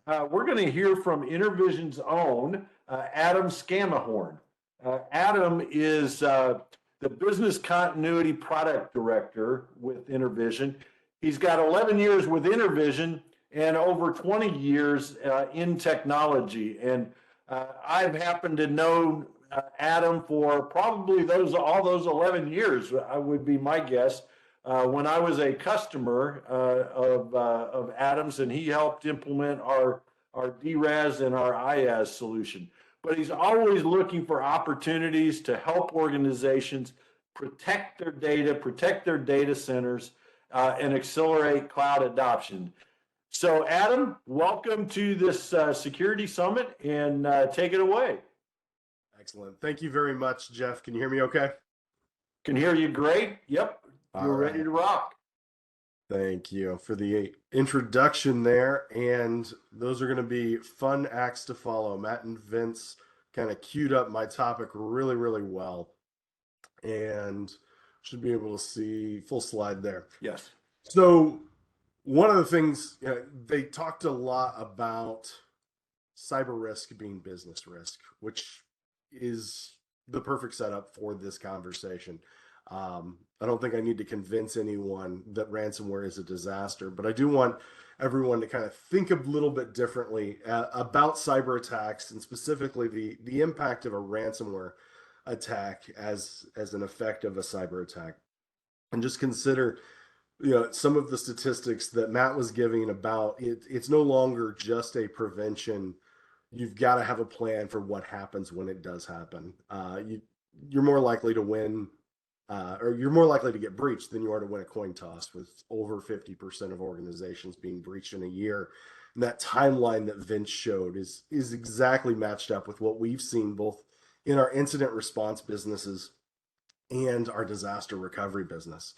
We're going to hear from InterVision's own Adam Scamihorn. Adam is the Business Continuity Product Director with InterVision. He's got 11 years with InterVision and over 20 years in technology. And I've happened to know Adam for probably all those 11 years, would be my guess. When I was a customer of Adam's, and he helped implement our DRAS and our IaaS solution. But he's always looking for opportunities to help organizations protect their data centers, and accelerate cloud adoption. So, Adam, welcome to this Security Summit, and take it away. Excellent. Thank you very much, Jeff. Can you hear me okay? Can hear you great. Yep. You're ready to rock. Thank you for the introduction there. And those are going to be fun acts to follow. Matt and Vince kind of queued up my topic really, really well. And should be able to see full slide there. Yes. So one of the things, they talked a lot about cyber risk being business risk, which is the perfect setup for this conversation. I don't think I need to convince anyone that ransomware is a disaster, but I do want everyone to kind of think a little bit differently about cyber attacks, and specifically the impact of a ransomware attack as an effect of a cyber attack. And just consider, some of the statistics that Matt was giving about it. It's no longer just a prevention. You've got to have a plan for what happens when it does happen. You're more likely to win, or you're more likely to get breached than you are to win a coin toss, with over 50% of organizations being breached in a year. And that timeline that Vince showed is exactly matched up with what we've seen both in our incident response businesses and our disaster recovery business.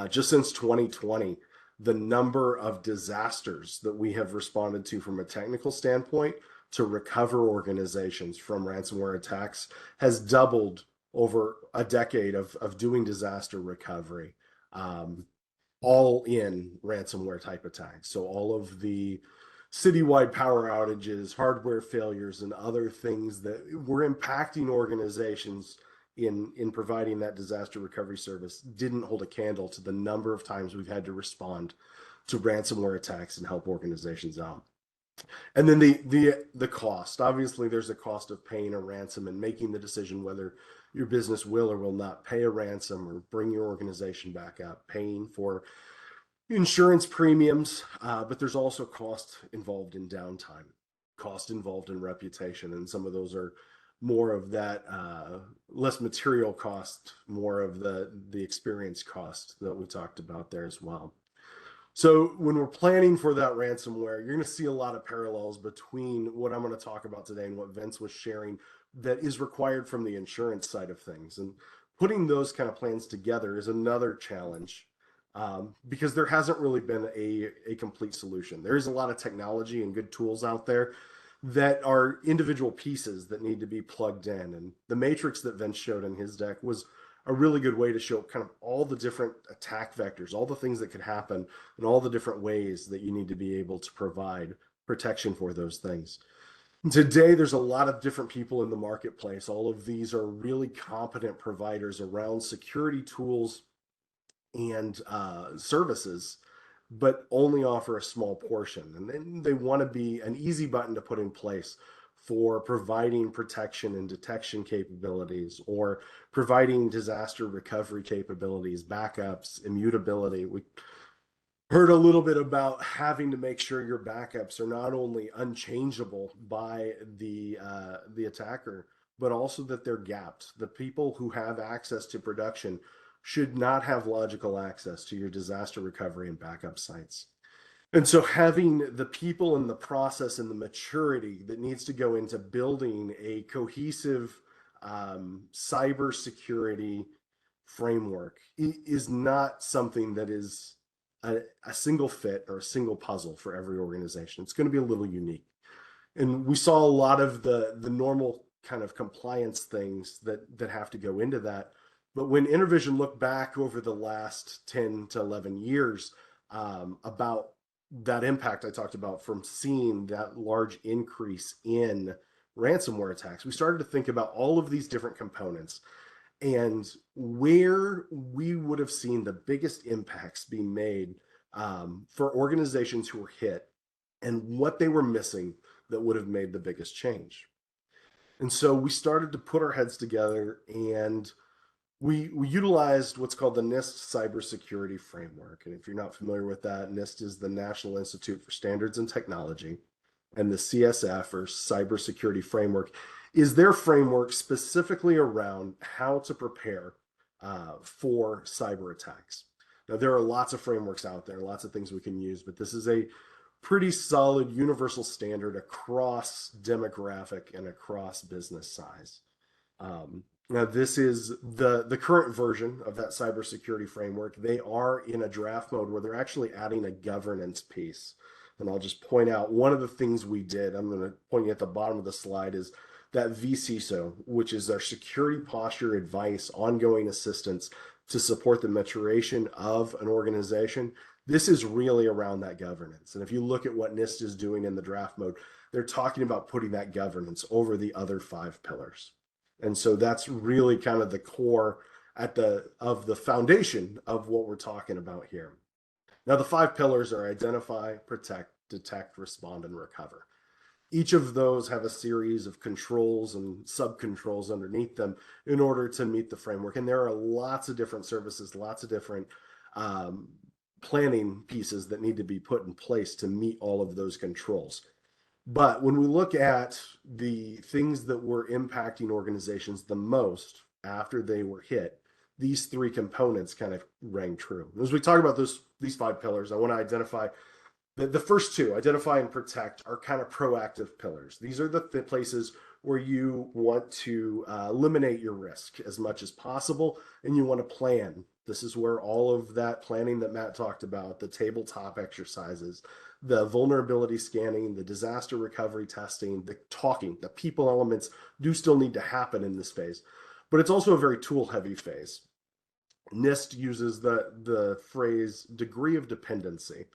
Just since 2020, the number of disasters that we have responded to from a technical standpoint to recover organizations from ransomware attacks has doubled over a decade of doing disaster recovery, all in ransomware type attacks. So all of the citywide power outages, hardware failures, and other things that were impacting organizations in providing that disaster recovery service didn't hold a candle to the number of times we've had to respond to ransomware attacks and help organizations out. And then the cost. Obviously, there's a cost of paying a ransom and making the decision whether your business will or will not pay a ransom or bring your organization back up, paying for insurance premiums, but there's also cost involved in downtime, cost involved in reputation, and some of those are more of that less material cost, more of the experience cost that we talked about there as well. So when we're planning for that ransomware, you're going to see a lot of parallels between what I'm going to talk about today and what Vince was sharing that is required from the insurance side of things. And putting those kind of plans together is another challenge, because there hasn't really been a complete solution. There is a lot of technology and good tools out there that are individual pieces that need to be plugged in. And the matrix that Vince showed in his deck was a really good way to show kind of all the different attack vectors, all the things that could happen, and all the different ways that you need to be able to provide protection for those things. And today, there's a lot of different people in the marketplace. All of these are really competent providers around security tools and services, but only offer a small portion. And then they want to be an easy button to put in place for providing protection and detection capabilities, or providing disaster recovery capabilities, backups, immutability. We heard a little bit about having to make sure your backups are not only unchangeable by the attacker, but also that they're gapped. The people who have access to production should not have logical access to your disaster recovery and backup sites. And so having the people and the process and the maturity that needs to go into building a cohesive cybersecurity framework is not something that is a single fit or a single puzzle for every organization. It's going to be a little unique. And we saw a lot of the normal kind of compliance things that have to go into that. But when InterVision looked back over the last 10 to 11 years about that impact I talked about from seeing that large increase in ransomware attacks, we started to think about all of these different components and where we would have seen the biggest impacts being made for organizations who were hit and what they were missing that would have made the biggest change. And so we started to put our heads together and we utilized what's called the NIST Cybersecurity Framework. And if you're not familiar with that, NIST is the National Institute for Standards and Technology, and the CSF, or Cybersecurity Framework, is their framework specifically around how to prepare for cyber attacks. Now, there are lots of frameworks out there, lots of things we can use, but this is a pretty solid universal standard across demographic and across business size. Now, this is the current version of that cybersecurity framework. They are in a draft mode where they're actually adding a governance piece. And I'll just point out one of the things we did, I'm going to point you at the bottom of the slide, is that VCISO, which is our security posture advice, ongoing assistance to support the maturation of an organization. This is really around that governance. And if you look at what NIST is doing in the draft mode, they're talking about putting that governance over the other 5 pillars. And so that's really kind of the core of the foundation of what we're talking about here. Now, the 5 pillars are identify, protect, detect, respond, and recover. Each of those have a series of controls and sub-controls underneath them in order to meet the framework. And there are lots of different services, lots of different planning pieces that need to be put in place to meet all of those controls. But when we look at the things that were impacting organizations the most after they were hit, these 3 components kind of rang true. As we talk about these 5 pillars, I want to identify the first 2, identify and protect, are kind of proactive pillars. These are the places where you want to eliminate your risk as much as possible, and you want to plan. This is where all of that planning that Matt talked about, the tabletop exercises, the vulnerability scanning, the disaster recovery testing, the people elements do still need to happen in this phase. But it's also a very tool-heavy phase. NIST uses the phrase degree of dependency.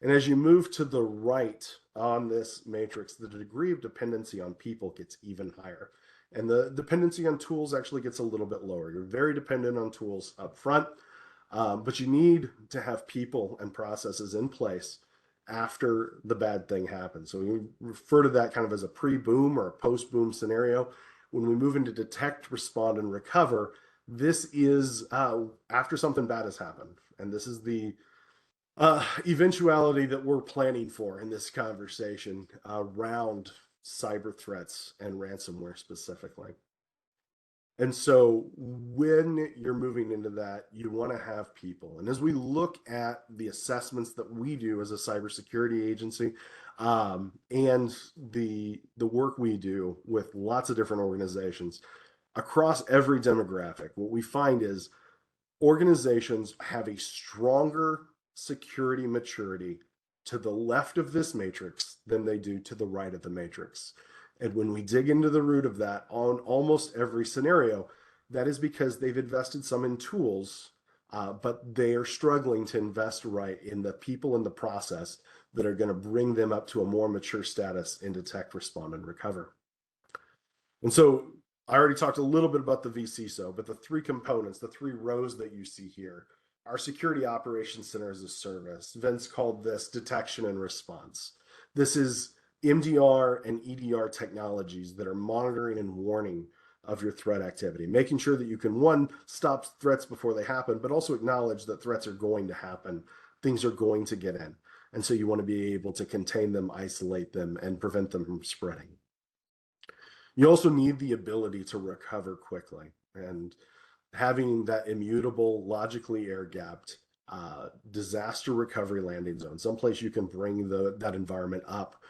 And as you move to the right on this matrix, the degree of dependency on people gets even higher. And the dependency on tools actually gets a little bit lower. You're very dependent on tools up front, but you need to have people and processes in place after the bad thing happens. So we refer to that kind of as a pre-boom or a post-boom scenario. When we move into detect, respond, and recover, this is after something bad has happened. And this is the eventuality that we're planning for in this conversation around cyber threats and ransomware specifically. And so when you're moving into that, you want to have people. And as we look at the assessments that we do as a cybersecurity agency and the work we do with lots of different organizations across every demographic, what we find is organizations have a stronger security maturity to the left of this matrix than they do to the right of the matrix. And when we dig into the root of that on almost every scenario, that is because they've invested some in tools, but they are struggling to invest right in the people and the process that are going to bring them up to a more mature status in detect, respond, and recover. And so I already talked a little bit about the VCISO, but the 3 components, the 3 rows that you see here, our Security Operations Center as a Service. Vince called this detection and response. This is MDR and EDR technologies that are monitoring and warning of your threat activity, making sure that you can, 1, stop threats before they happen, but also acknowledge that threats are going to happen. Things are going to get in. And so you want to be able to contain them, isolate them, and prevent them from spreading. You also need the ability to recover quickly, and having that immutable, logically air-gapped disaster recovery landing zone, someplace you can bring that environment up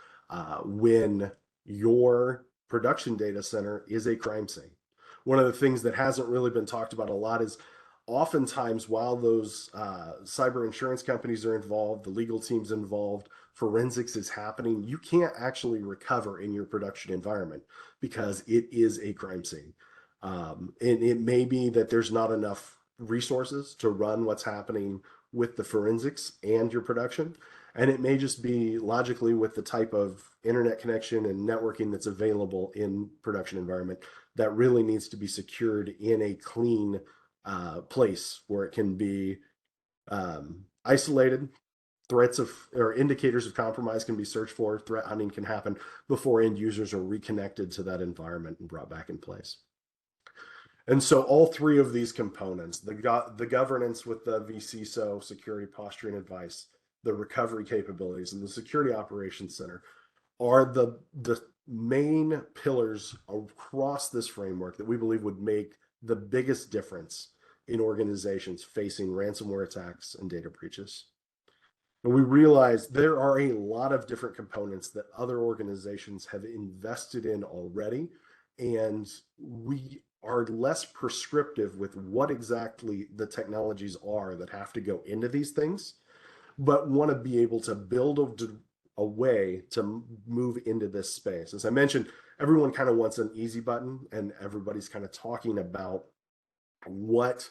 when your production data center is a crime scene. One of the things that hasn't really been talked about a lot is oftentimes while those cyber insurance companies are involved, the legal team's involved, forensics is happening, you can't actually recover in your production environment because it is a crime scene. And it may be that there's not enough resources to run what's happening with the forensics and your production. And it may just be logically with the type of internet connection and networking that's available in production environment that really needs to be secured in a clean place where it can be isolated. Threats of or indicators of compromise can be searched for. Threat hunting can happen before end users are reconnected to that environment and brought back in place. And so all three of these components, the governance with the vCISO, security posture and advice, the recovery capabilities, and the security operations center are the main pillars across this framework that we believe would make the biggest difference in organizations facing ransomware attacks and data breaches. And we realize there are a lot of different components that other organizations have invested in already, and we are less prescriptive with what exactly the technologies are that have to go into these things, but want to be able to build a way to move into this space. As I mentioned, everyone kind of wants an easy button, and everybody's kind of talking about what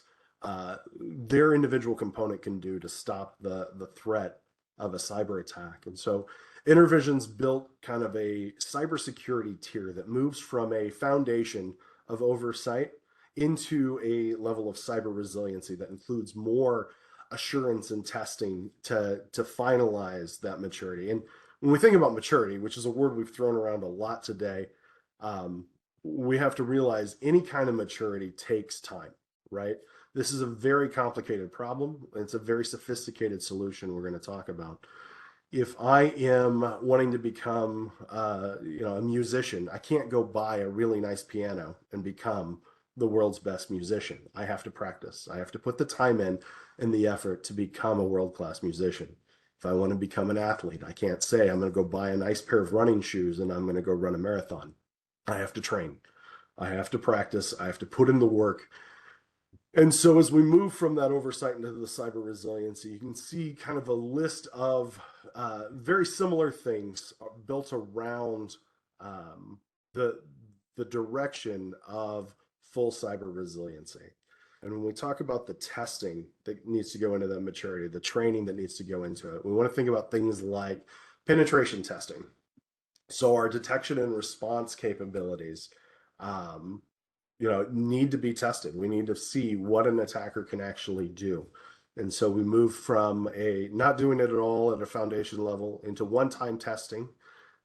their individual component can do to stop the threat of a cyber attack. And so InterVision's built kind of a cybersecurity tier that moves from a foundation of oversight into a level of cyber resiliency that includes more assurance and testing to finalize that maturity. And when we think about maturity, which is a word we've thrown around a lot today, we have to realize any kind of maturity takes time, right? This is a very complicated problem. It's a very sophisticated solution we're going to talk about. If I am wanting to become, a musician, I can't go buy a really nice piano and become the world's best musician. I have to practice. I have to put the time in and the effort to become a world-class musician. If I want to become an athlete, I can't say I'm going to go buy a nice pair of running shoes and I'm going to go run a marathon. I have to train. I have to practice. I have to put in the work. And so as we move from that oversight into the cyber resiliency, you can see kind of a list of very similar things built around the direction of full cyber resiliency. And when we talk about the testing that needs to go into that maturity, the training that needs to go into it, we want to think about things like penetration testing. So our detection and response capabilities, need to be tested. We need to see what an attacker can actually do. And so we move from not doing it at all at a foundation level into one-time testing,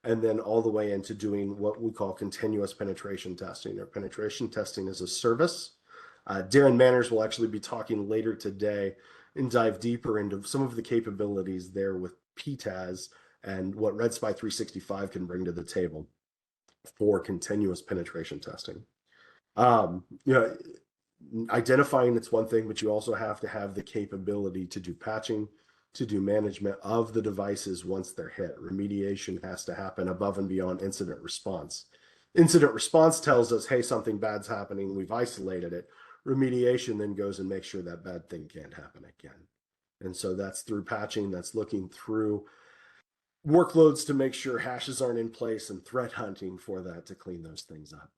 and then all the way into doing what we call continuous penetration testing, or penetration testing as a service. Darren Manners will actually be talking later today and dive deeper into some of the capabilities there with PTAS and what Red Spy 365 can bring to the table for continuous penetration testing. Identifying it's one thing, but you also have to have the capability to do patching, to do management of the devices once they're hit. Remediation has to happen above and beyond incident response. Incident response tells us, hey, something bad's happening, we've isolated it. Remediation then goes and makes sure that bad thing can't happen again. And so that's through patching, that's looking through workloads to make sure hashes aren't in place, and threat hunting for that to clean those things up.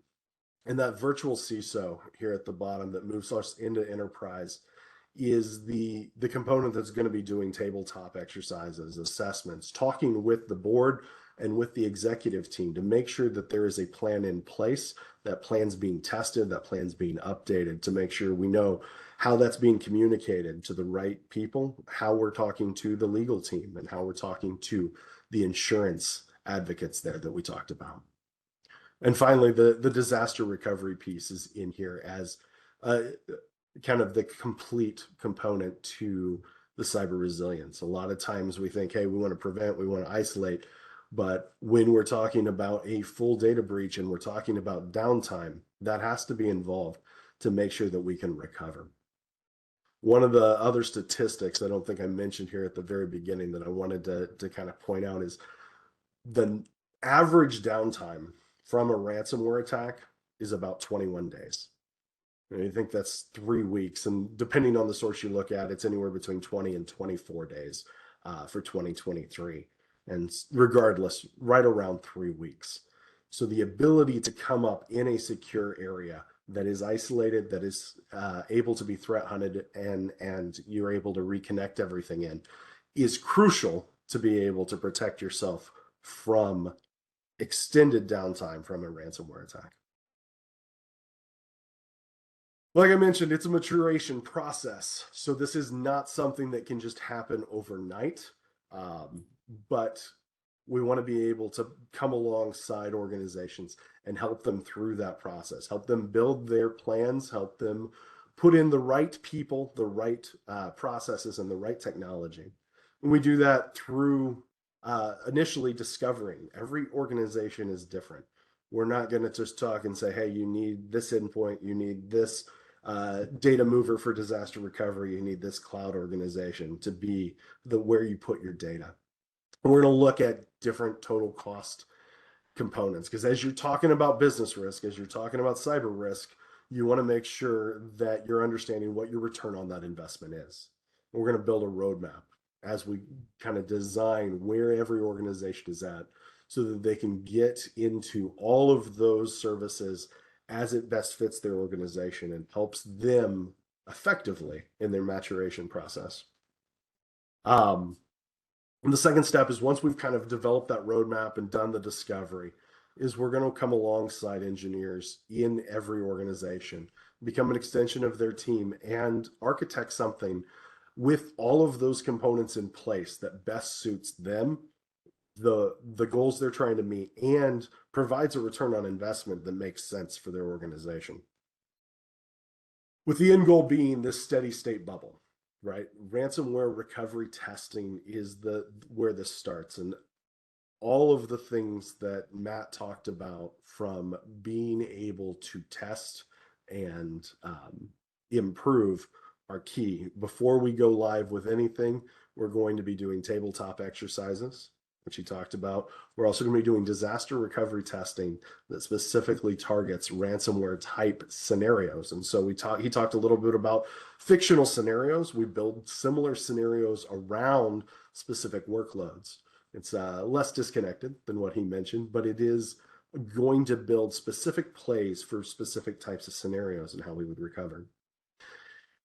And that virtual CISO here at the bottom that moves us into enterprise is the component that's going to be doing tabletop exercises, assessments, talking with the board and with the executive team to make sure that there is a plan in place, that plan's being tested, that plan's being updated, to make sure we know how that's being communicated to the right people, how we're talking to the legal team, and how we're talking to the insurance advocates there that we talked about. And finally, the disaster recovery piece is in here as kind of the complete component to the cyber resilience. A lot of times we think, hey, we want to prevent, we want to isolate. But when we're talking about a full data breach and we're talking about downtime, that has to be involved to make sure that we can recover. One of the other statistics I don't think I mentioned here at the very beginning that I wanted to kind of point out is the average downtime from a ransomware attack is about 21 days. And you think that's 3 weeks, and depending on the source you look at, it's anywhere between 20 and 24 days for 2023. And regardless, right around 3 weeks. So the ability to come up in a secure area that is isolated, that is able to be threat hunted, and you're able to reconnect everything in, is crucial to be able to protect yourself from extended downtime from a ransomware attack. Like I mentioned, it's a maturation process. So this is not something that can just happen overnight. But we want to be able to come alongside organizations and help them through that process, help them build their plans, help them put in the right people, the right processes, and the right technology. And we do that through initially discovering. Every organization is different. We're not going to just talk and say, hey, you need this endpoint, you need this data mover for disaster recovery, you need this cloud organization to be where you put your data. We're going to look at different total cost components, because as you're talking about business risk, as you're talking about cyber risk, you want to make sure that you're understanding what your return on that investment is. We're going to build a roadmap as we kind of design where every organization is at, so that they can get into all of those services as it best fits their organization and helps them effectively in their maturation process. And the second step is, once we've kind of developed that roadmap and done the discovery, is we're going to come alongside engineers in every organization, become an extension of their team, and architect something with all of those components in place that best suits them, the goals they're trying to meet, and provides a return on investment that makes sense for their organization. With the end goal being this steady state bubble, right? Ransomware recovery testing is where this starts. And all of the things that Matt talked about, from being able to test and improve, are key. Before we go live with anything, we're going to be doing tabletop exercises, which he talked about. We're also going to be doing disaster recovery testing that specifically targets ransomware type scenarios. And so he talked a little bit about fictional scenarios. We build similar scenarios around specific workloads. It's less disconnected than what he mentioned, but it is going to build specific plays for specific types of scenarios and how we would recover.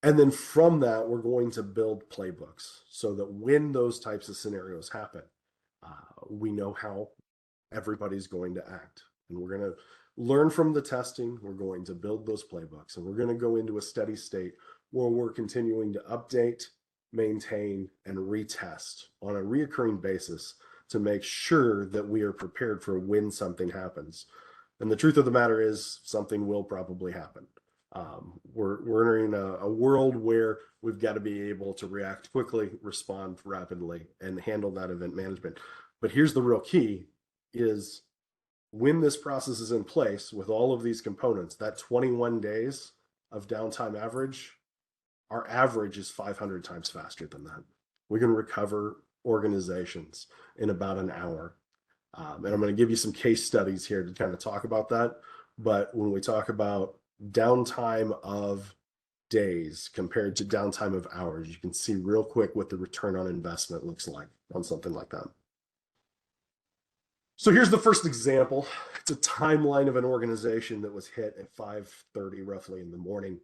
And then from that, we're going to build playbooks so that when those types of scenarios happen, we know how everybody's going to act. And we're going to learn from the testing. We're going to build those playbooks, and we're going to go into a steady state where we're continuing to update, maintain, and retest on a reoccurring basis to make sure that we are prepared for when something happens. And the truth of the matter is, something will probably happen. We're entering a world where we've got to be able to react quickly, respond rapidly, and handle that event management. But here's the real key: is when this process is in place with all of these components, that 21 days of downtime average, our average is 500 times faster than that. We can recover organizations in about an hour. And I'm going to give you some case studies here to kind of talk about that. But when we talk about downtime of days compared to downtime of hours, you can see real quick what the return on investment looks like on something like that. So here's the first example. It's a timeline of an organization that was hit at 5:30 roughly in the morning.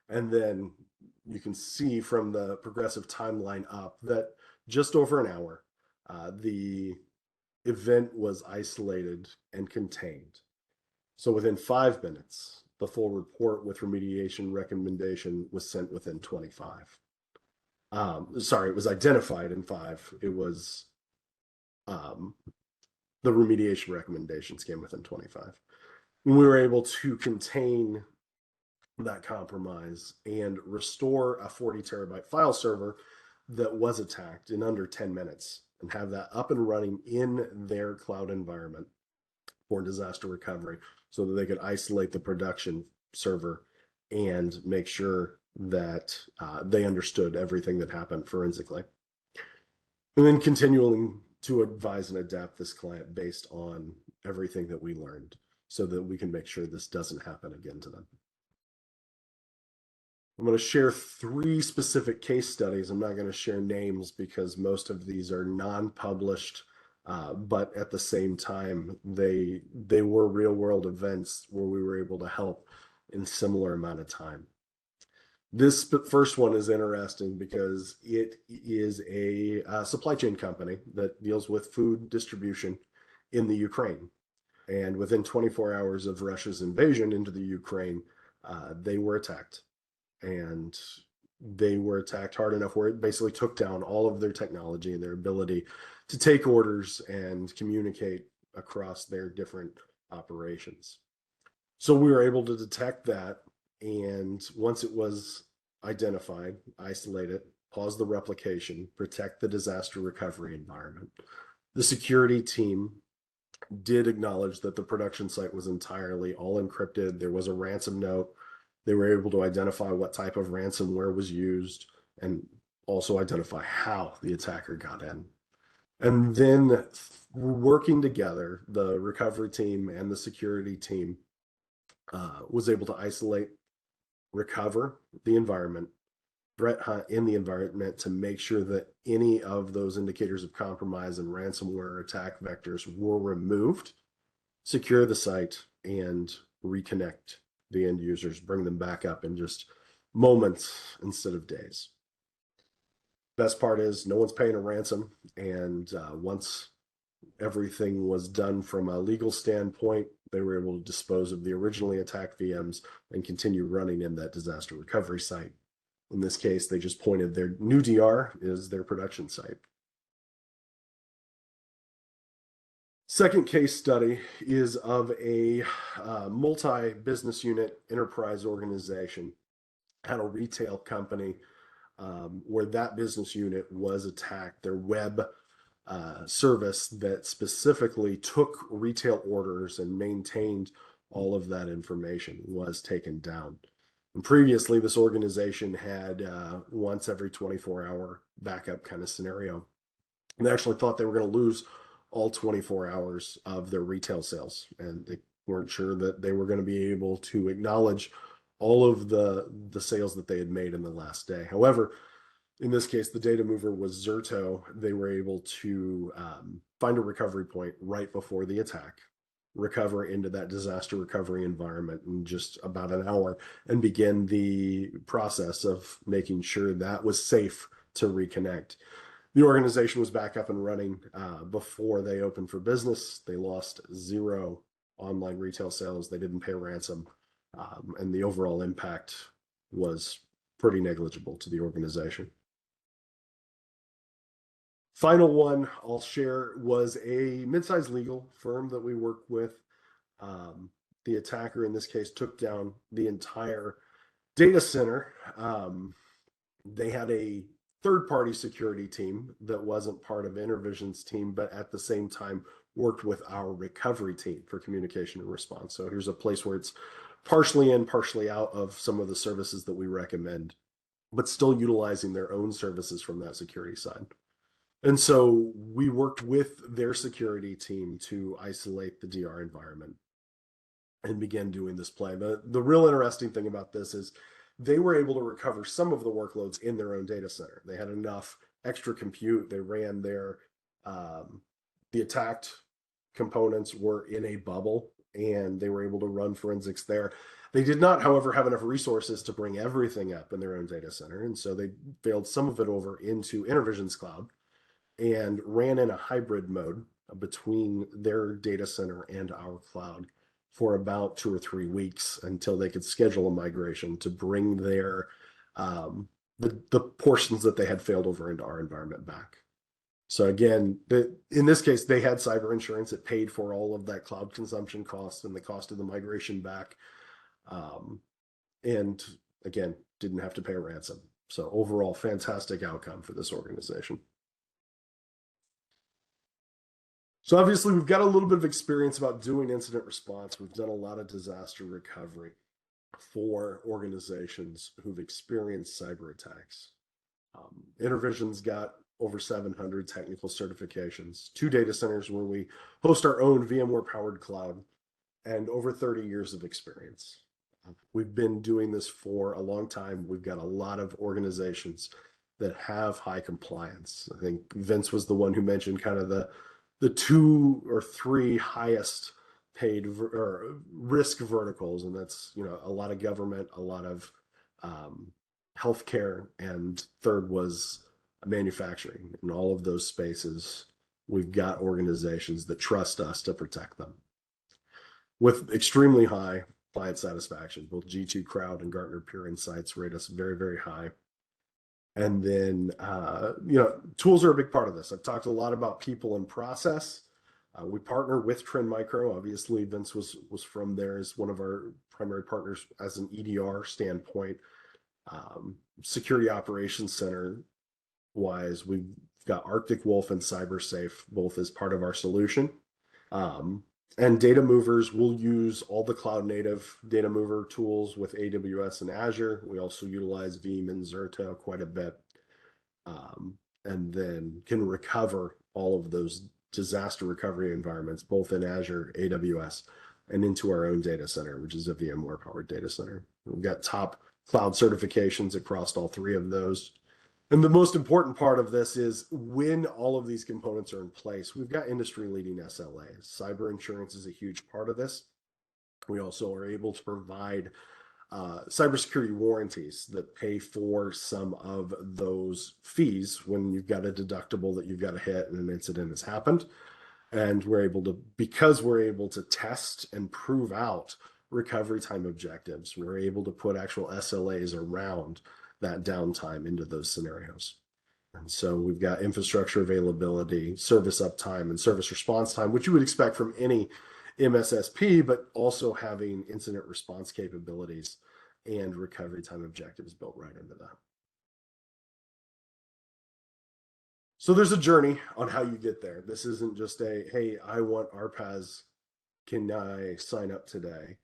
And then you can see from the progressive timeline up that just over an hour, the event was isolated and contained. So within 5 minutes, the full report with remediation recommendation was sent within 25. It was identified in 5. It was the remediation recommendations came within 25. And we were able to contain that compromise and restore a 40 terabyte file server that was attacked in under 10 minutes and have that up and running in their cloud environment for disaster recovery, so that they could isolate the production server and make sure that they understood everything that happened forensically. And then continuing to advise and adapt this client based on everything that we learned, so that we can make sure this doesn't happen again to them. I'm going to share 3 specific case studies. I'm not going to share names because most of these are non-published But at the same time, they were real world events where we were able to help in similar amount of time. This first one is interesting because it is a supply chain company that deals with food distribution in the Ukraine. And within 24 hours of Russia's invasion into the Ukraine, they were attacked. And they were attacked hard enough where it basically took down all of their technology and their ability to take orders and communicate across their different operations. So we were able to detect that. And once it was identified, isolate it, pause the replication, protect the disaster recovery environment. The security team did acknowledge that the production site was entirely all encrypted. There was a ransom note. They were able to identify what type of ransomware was used and also identify how the attacker got in. And then working together, the recovery team and the security team was able to isolate, recover the environment, threat hunt in the environment to make sure that any of those indicators of compromise and ransomware attack vectors were removed, secure the site, and reconnect the end users, bring them back up in just moments instead of days. Best part is no one's paying a ransom. And once everything was done from a legal standpoint, they were able to dispose of the originally attacked VMs and continue running in that disaster recovery site. In this case, they just pointed their new DR is their production site. Second case study is of a multi-business unit enterprise organization at a retail company where that business unit was attacked. Their web service that specifically took retail orders and maintained all of that information was taken down. And previously, this organization had once every 24-hour backup kind of scenario. And they actually thought they were going to lose all 24 hours of their retail sales. And they weren't sure that they were going to be able to acknowledge all of the sales that they had made in the last day. However, in this case, the data mover was Zerto. They were able to find a recovery point right before the attack, recover into that disaster recovery environment in just about an hour, and begin the process of making sure that was safe to reconnect. The organization was back up and running before they opened for business. They lost 0 online retail sales. They didn't pay a ransom. And the overall impact was pretty negligible to the organization. Final one I'll share was a mid-sized legal firm that we work with. The attacker in this case took down the entire data center. They had a third-party security team that wasn't part of InterVision's team, but at the same time worked with our recovery team for communication and response. So here's a place where it's partially in, partially out of some of the services that we recommend, but still utilizing their own services from that security side. And so we worked with their security team to isolate the DR environment and began doing this play. The real interesting thing about this is they were able to recover some of the workloads in their own data center. They had enough extra compute. They ran their, the attacked components were in a bubble and they were able to run forensics there. They did not, however, have enough resources to bring everything up in their own data center. And so they failed some of it over into InterVision's cloud and ran in a hybrid mode between their data center and our cloud for about 2 or 3 weeks until they could schedule a migration to bring their the portions that they had failed over into our environment back. So again, in this case, they had cyber insurance. It paid for all of that cloud consumption cost and the cost of the migration back. And again, didn't have to pay a ransom. So overall, fantastic outcome for this organization. So obviously we've got a little bit of experience about doing incident response. We've done a lot of disaster recovery for organizations who've experienced cyber attacks. InterVision's got over 700 technical certifications, 2 data centers where we host our own VMware powered cloud, and over 30 years of experience. We've been doing this for a long time. We've got a lot of organizations that have high compliance. I think Vince was the one who mentioned kind of the the 2 or 3 highest paid or risk verticals, and that's a lot of government, a lot of healthcare, and third was manufacturing. In all of those spaces, we've got organizations that trust us to protect them with extremely high client satisfaction. Both G2 Crowd and Gartner Peer Insights rate us very, very high. And then, tools are a big part of this. I've talked a lot about people and process. We partner with Trend Micro. Obviously, Vince was from there as one of our primary partners as an EDR standpoint. Security Operations Center wise, we've got Arctic Wolf and CyberSafe both as part of our solution. And data movers will use all the cloud native data mover tools with AWS and Azure. We also utilize Veeam and Zerto quite a bit. And then can recover all of those disaster recovery environments, both in Azure, AWS, and into our own data center, which is a VMware powered data center. We've got top cloud certifications across all 3 of those. And the most important part of this is when all of these components are in place, we've got industry leading SLAs. Cyber insurance is a huge part of this. We also are able to provide cybersecurity warranties that pay for some of those fees when you've got a deductible that you've got to hit and an incident has happened. And because we're able to test and prove out recovery time objectives, we're able to put actual SLAs around that downtime into those scenarios. And so we've got infrastructure availability, service uptime, and service response time, which you would expect from any MSSP, but also having incident response capabilities and recovery time objectives built right into that. So there's a journey on how you get there. This isn't just hey, I want RPAS, can I sign up today?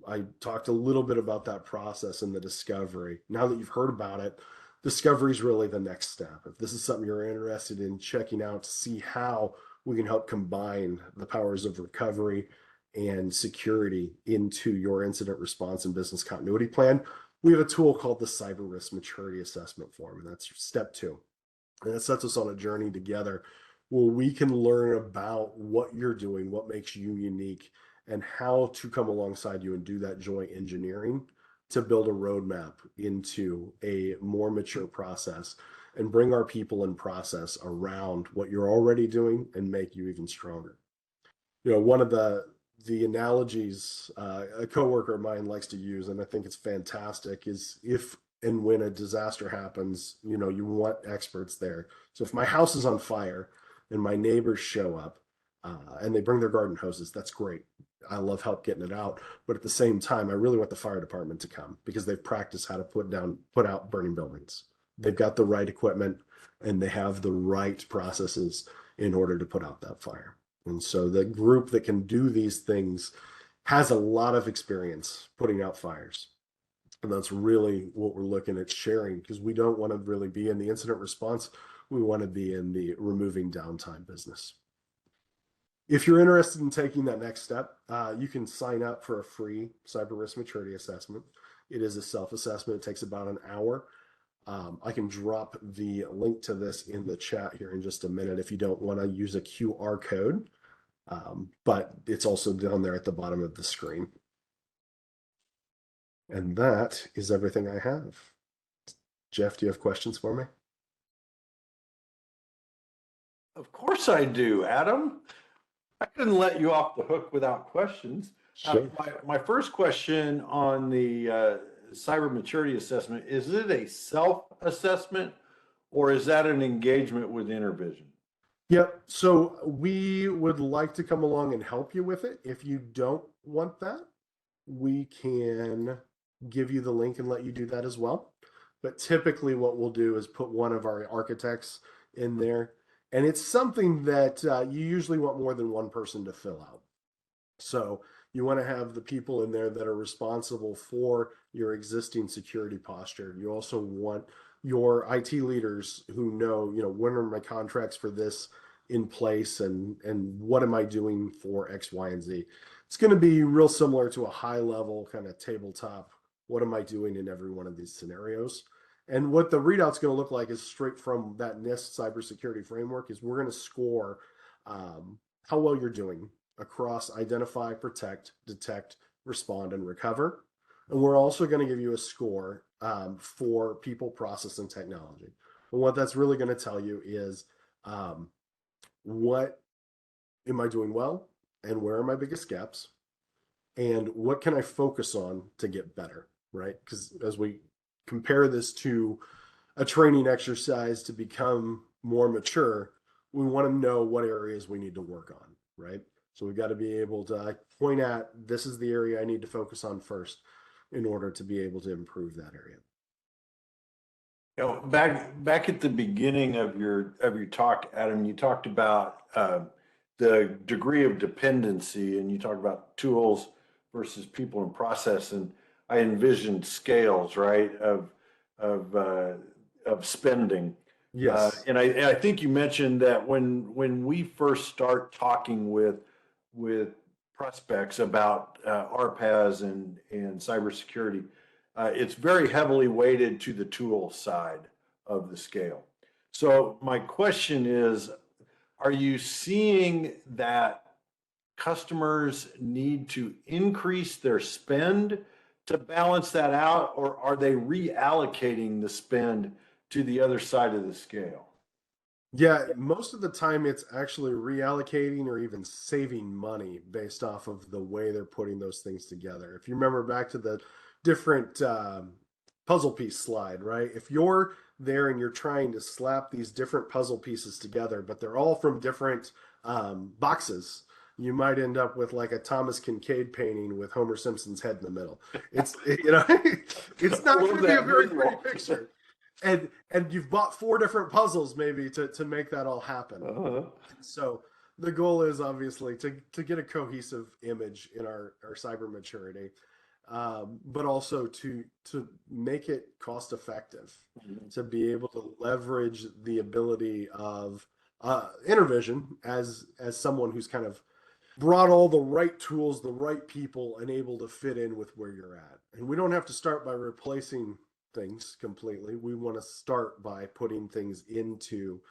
I talked a little bit about that process and the discovery. Now that you've heard about it, discovery is really the next step. If this is something you're interested in checking out to see how we can help combine the powers of recovery and security into your incident response and business continuity plan, we have a tool called the Cyber Risk Maturity Assessment Form, and that's step 2. And that sets us on a journey together where we can learn about what you're doing, what makes you unique, and how to come alongside you and do that joint engineering to build a roadmap into a more mature process and bring our people and process around what you're already doing and make you even stronger. One of the analogies a coworker of mine likes to use, and I think it's fantastic, is if and when a disaster happens, you want experts there. So if my house is on fire and my neighbors show up and they bring their garden hoses, that's great. I love help getting it out. But at the same time, I really want the fire department to come because they've practiced how to put out burning buildings. They've got the right equipment and they have the right processes in order to put out that fire. And so the group that can do these things has a lot of experience putting out fires. And that's really what we're looking at sharing, because we don't want to really be in the incident response. We want to be in the removing downtime business. If you're interested in taking that next step, you can sign up for a free cyber risk maturity assessment. It is a self-assessment. It takes about an hour. I can drop the link to this in the chat here in just a minute if you don't want to use a QR code, but it's also down there at the bottom of the screen. And that is everything I have. Jeff, do you have questions for me? Of course I do, Adam. I couldn't let you off the hook without questions. Sure. My first question on the cyber maturity assessment, is it a self-assessment or is that an engagement with InterVision? Yep. So we would like to come along and help you with it. If you don't want that, we can give you the link and let you do that as well. But typically what we'll do is put one of our architects in there. And it's something that you usually want more than one person to fill out. So you want to have the people in there that are responsible for your existing security posture. You also want your IT leaders who know, when are my contracts for this in place and what am I doing for X, Y, and Z. It's going to be real similar to a high level kind of tabletop. What am I doing in every one of these scenarios? And what the readout's going to look like is straight from that NIST cybersecurity framework is we're going to score how well you're doing across identify, protect, detect, respond, and recover. And we're also going to give you a score for people, process, and technology. And what that's really going to tell you is what am I doing well, and where are my biggest gaps, and what can I focus on to get better, right? Because as we compare this to a training exercise to become more mature, we want to know what areas we need to work on, right? So we've got to be able to point at this is the area I need to focus on first in order to be able to improve that area. You know, back at the beginning of your talk, Adam, you talked about the degree of dependency, and you talked about tools versus people and process, and I envisioned scales, right, of spending. Yes. And I think you mentioned that when we first start talking with prospects about RPAS and cybersecurity, it's very heavily weighted to the tool side of the scale. So my question is, are you seeing that customers need to increase their spend to balance that out, or are they reallocating the spend to the other side of the scale? Yeah, most of the time it's actually reallocating or even saving money based off of the way they're putting those things together. If you remember back to the different puzzle piece slide, right? If you're there and you're trying to slap these different puzzle pieces together, but they're all from different boxes, you might end up with like a Thomas Kincaid painting with Homer Simpson's head in the middle. It's it's not going to be a very pretty picture. And you've bought 4 different puzzles maybe to make that all happen. So the goal is obviously to get a cohesive image in our cyber maturity, but also to make it cost effective, to be able to leverage the ability of InterVision as someone who's kind of brought all the right tools, the right people, and able to fit in with where you're at. And we don't have to start by replacing things completely. We want to start by putting things into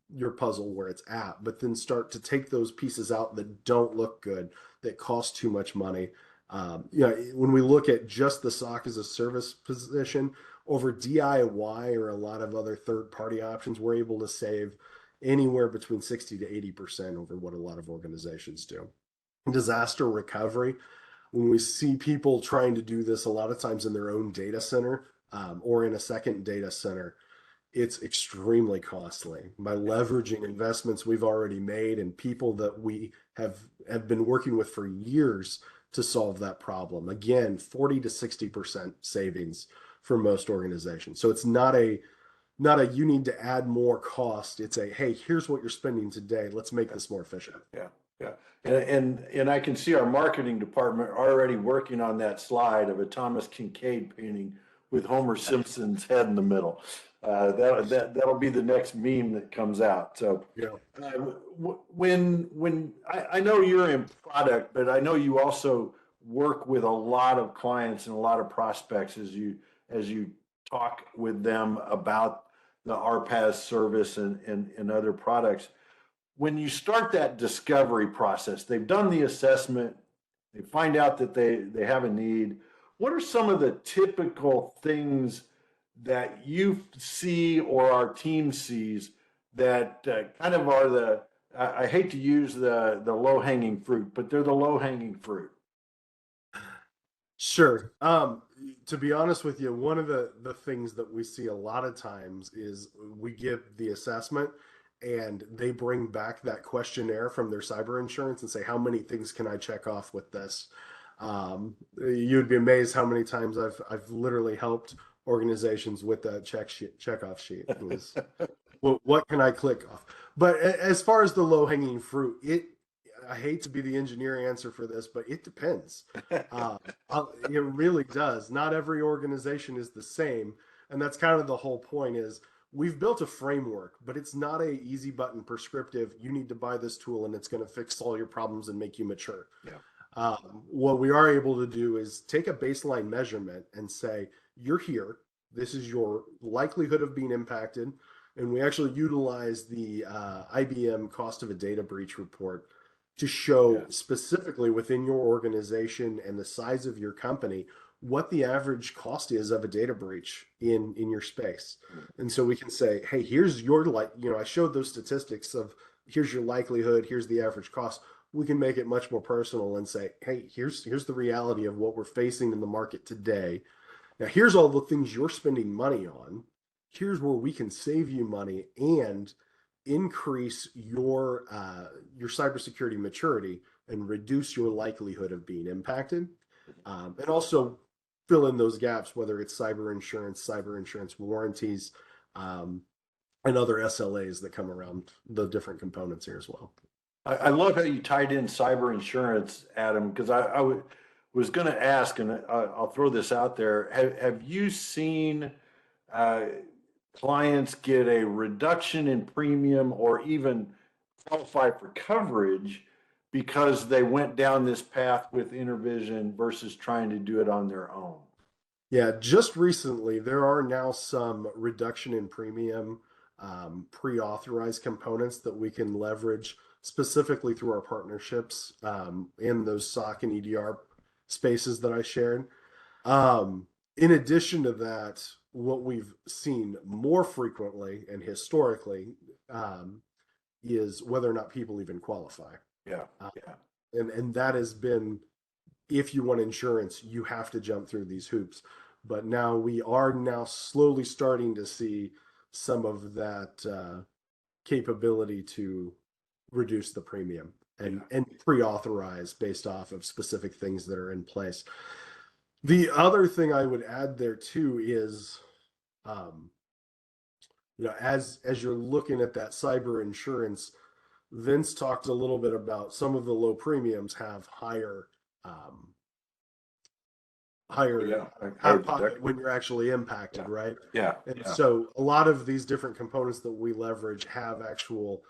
your puzzle where it's at, but then start to take those pieces out that don't look good, that cost too much money. When we look at just the SOC as a service position over DIY or a lot of other third-party options, we're able to save anywhere between 60 to 80% over what a lot of organizations do. Disaster recovery, when we see people trying to do this a lot of times in their own data center or in a second data center, it's extremely costly. By leveraging investments we've already made and people that we have been working with for years to solve that problem. Again, 40 to 60% savings for most organizations. So it's not a you need to add more cost. It's a, hey, here's what you're spending today. Let's make this more efficient. Yeah, yeah. And I can see our marketing department already working on that slide of a Thomas Kincaid painting with Homer Simpson's head in the middle. That'll be the next meme that comes out. So yeah. When I know you're in product, but I know you also work with a lot of clients and a lot of prospects as you talk with them about the RPAS service and other products. When you start that discovery process, they've done the assessment, they find out that they have a need. What are some of the typical things that you see or our team sees that kind of are I hate to use the low-hanging fruit, but they're the low-hanging fruit? Sure. To be honest with you, one of the things that we see a lot of times is we give the assessment and they bring back that questionnaire from their cyber insurance and say, how many things can I check off with this? You'd be amazed how many times I've literally helped organizations with that check-off sheet. It was, what can I click off? But as far as the low-hanging fruit, I hate to be the engineer answer for this, but it depends. It really does. Not every organization is the same. And that's kind of the whole point is we've built a framework, but it's not a easy button prescriptive. You need to buy this tool and it's going to fix all your problems and make you mature. Yeah. What we are able to do is take a baseline measurement and say, you're here. This is your likelihood of being impacted. And we actually utilize the IBM cost of a data breach report to show specifically within your organization and the size of your company what the average cost is of a data breach in your space. And so we can say, hey, here's your, like, I showed those statistics of here's your likelihood, here's the average cost. We can make it much more personal and say, hey, here's the reality of what we're facing in the market today. Now, here's all the things you're spending money on. Here's where we can save you money and increase your cybersecurity maturity and reduce your likelihood of being impacted, and also fill in those gaps, whether it's cyber insurance warranties, and other SLAs that come around the different components here as well. I love how you tied in cyber insurance, Adam, because was going to ask, and I'll throw this out there. Have you seen clients get a reduction in premium or even qualify for coverage because they went down this path with InterVision versus trying to do it on their own? Yeah, just recently, there are now some reduction in premium pre-authorized components that we can leverage specifically through our partnerships in those SOC and EDR spaces that I shared. In addition to that, what we've seen more frequently and historically is whether or not people even qualify. Yeah. And that has been, if you want insurance, you have to jump through these hoops. But now we are now slowly starting to see some of that capability to reduce the premium and pre-authorize based off of specific things that are in place. The other thing I would add there too is, as you're looking at that cyber insurance, Vince talked a little bit about some of the low premiums have higher pocket when you're actually impacted, right? Yeah. And so a lot of these different components that we leverage have actual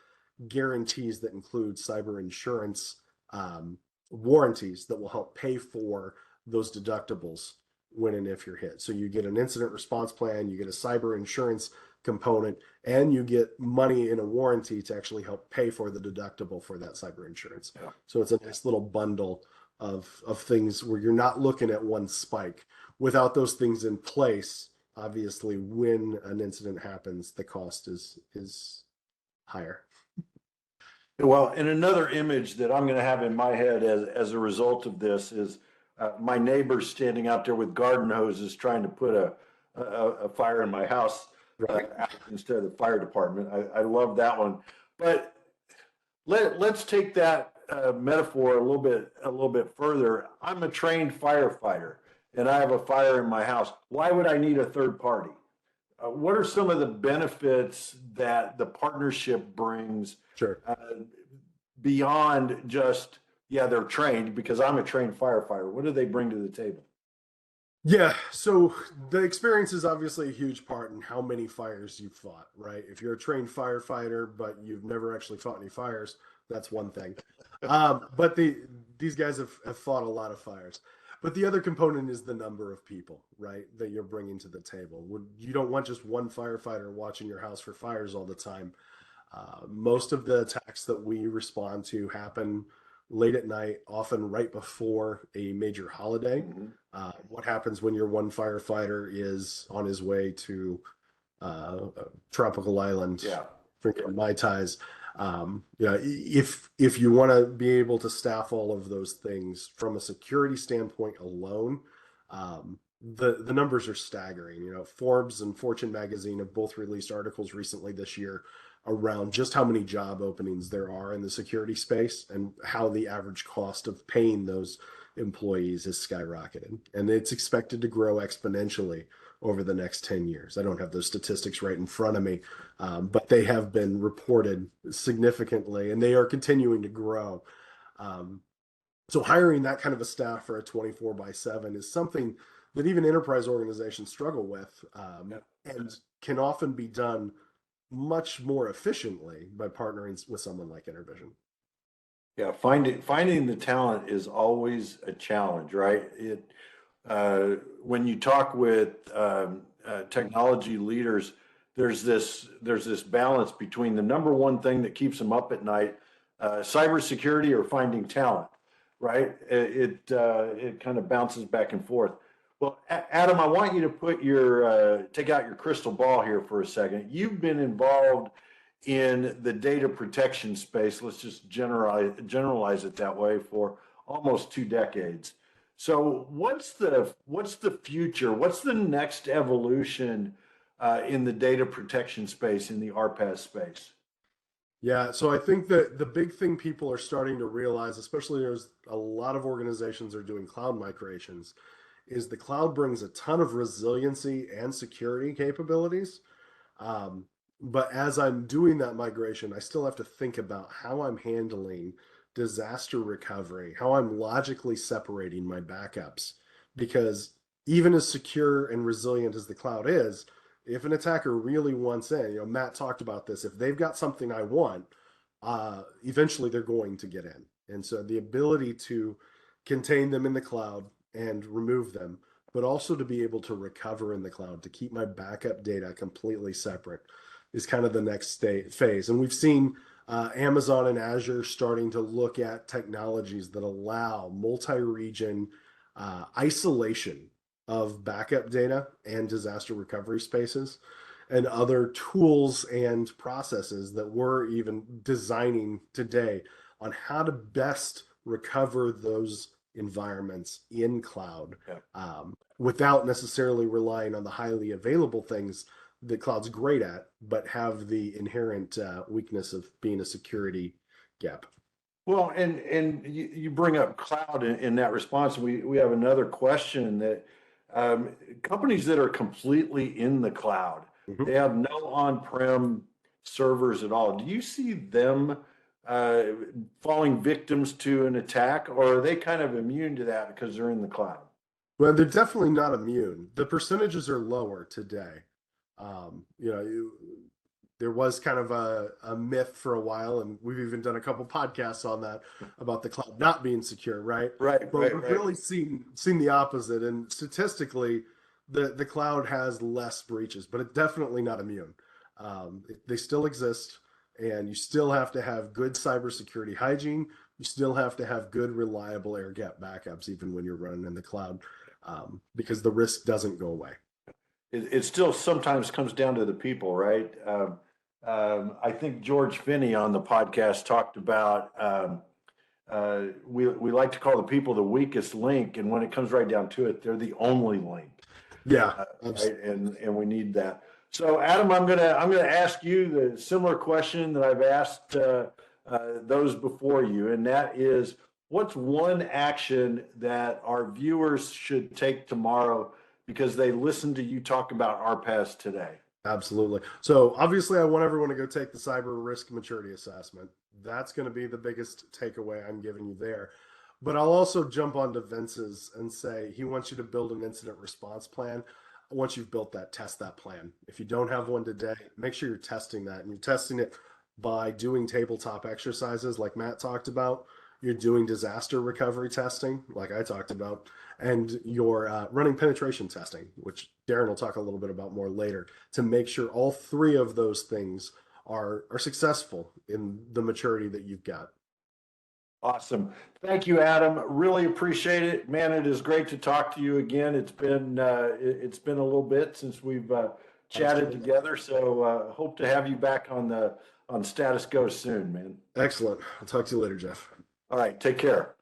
guarantees that include cyber insurance warranties that will help pay for those deductibles when and if you're hit. So you get an incident response plan, you get a cyber insurance component, and you get money in a warranty to actually help pay for the deductible for that cyber insurance. Yeah. So it's a nice little bundle of things where you're not looking at one spike. Without those things in place, obviously when an incident happens, the cost is higher. Well, and another image that I'm going to have in my head as a result of this is my neighbor standing out there with garden hoses trying to put a fire in my house instead of the fire department. I love that one. But let's take that metaphor a little bit further. I'm a trained firefighter and I have a fire in my house. Why would I need a third party? What are some of the benefits that the partnership brings? Sure. Beyond just, they're trained, because I'm a trained firefighter. What do they bring to the table? Yeah, so the experience is obviously a huge part in how many fires you've fought, right? If you're a trained firefighter, but you've never actually fought any fires, that's one thing. But these guys have fought a lot of fires. But the other component is the number of people, right, that you're bringing to the table. You don't want just one firefighter watching your house for fires all the time. Most of the attacks that we respond to happen late at night, often right before a major holiday. Mm-hmm. What happens when your one firefighter is on his way to a tropical island, drinking Mai Tais? If you want to be able to staff all of those things from a security standpoint alone, the numbers are staggering. Forbes and Fortune magazine have both released articles recently this year around just how many job openings there are in the security space and how the average cost of paying those employees is skyrocketed. And it's expected to grow exponentially over the next 10 years. I don't have those statistics right in front of me, but they have been reported significantly and they are continuing to grow. So hiring that kind of a staff for a 24/7 is something that even enterprise organizations struggle with, and can often be done much more efficiently by partnering with someone like InterVision. Yeah, finding the talent is always a challenge, right? When you talk with technology leaders, there's this balance between the number one thing that keeps them up at night, cybersecurity or finding talent, right? It kind of bounces back and forth. Well, Adam, I want you to put take out your crystal ball here for a second. You've been involved in the data protection space, let's just generalize it that way, for almost 2 decades. So what's the future? What's the next evolution in the data protection space, in the RPAS space? Yeah, so I think that the big thing people are starting to realize, especially as a lot of organizations are doing cloud migrations, is the cloud brings a ton of resiliency and security capabilities. But as I'm doing that migration, I still have to think about how I'm handling disaster recovery, how I'm logically separating my backups. Because even as secure and resilient as the cloud is, if an attacker really wants in, Matt talked about this, if they've got something I want, eventually they're going to get in. And so the ability to contain them in the cloud and remove them, but also to be able to recover in the cloud, to keep my backup data completely separate, is kind of the next phase. And we've seen Amazon and Azure starting to look at technologies that allow multi-region isolation of backup data and disaster recovery spaces, and other tools and processes that we're even designing today on how to best recover those environments in cloud, without necessarily relying on the highly available things that cloud's great at, but have the inherent weakness of being a security gap. Well, and you bring up cloud in that response. We have another question that companies that are completely in the cloud, Mhm. they have no on-prem servers at all. Do you see them falling victims to an attack, or are they kind of immune to that because they're in the cloud? Well, they're definitely not immune. The percentages are lower today. There was kind of a myth for a while, and we've even done a couple podcasts on that, about the cloud not being secure, right? Right, But right, we've right. really seen the opposite, and statistically, the cloud has less breaches, but it's definitely not immune. They still exist, and you still have to have good cybersecurity hygiene. You still have to have good, reliable air gap backups, even when you're running in the cloud, because the risk doesn't go away. It still sometimes comes down to the people, right? I think George Finney on the podcast talked about we like to call the people the weakest link, and when it comes right down to it, they're the only link, Yeah, right? And we need that. So, Adam, I'm gonna ask you the similar question that I've asked those before you, and that is, what's one action that our viewers should take tomorrow because they listened to you talk about RPAS today? absolutely. So obviously, I want everyone to go take the cyber risk maturity assessment. That's going to be the biggest takeaway I'm giving you there. But I'll also jump onto Vince's and say he wants you to build an incident response plan. Once you've built that, test that plan. If you don't have one today, make sure you're testing that. And you're testing it by doing tabletop exercises like Matt talked about. You're doing disaster recovery testing, like I talked about, and you're running penetration testing, which Darren will talk a little bit about more later, to make sure all three of those things are successful in the maturity that you've got. Awesome. Thank you, Adam. Really appreciate it. Man, it is great to talk to you again. It's been a little bit since we've chatted together, so hope to have you back on Status Go soon, man. Excellent. I'll talk to you later, Jeff. All right, take care.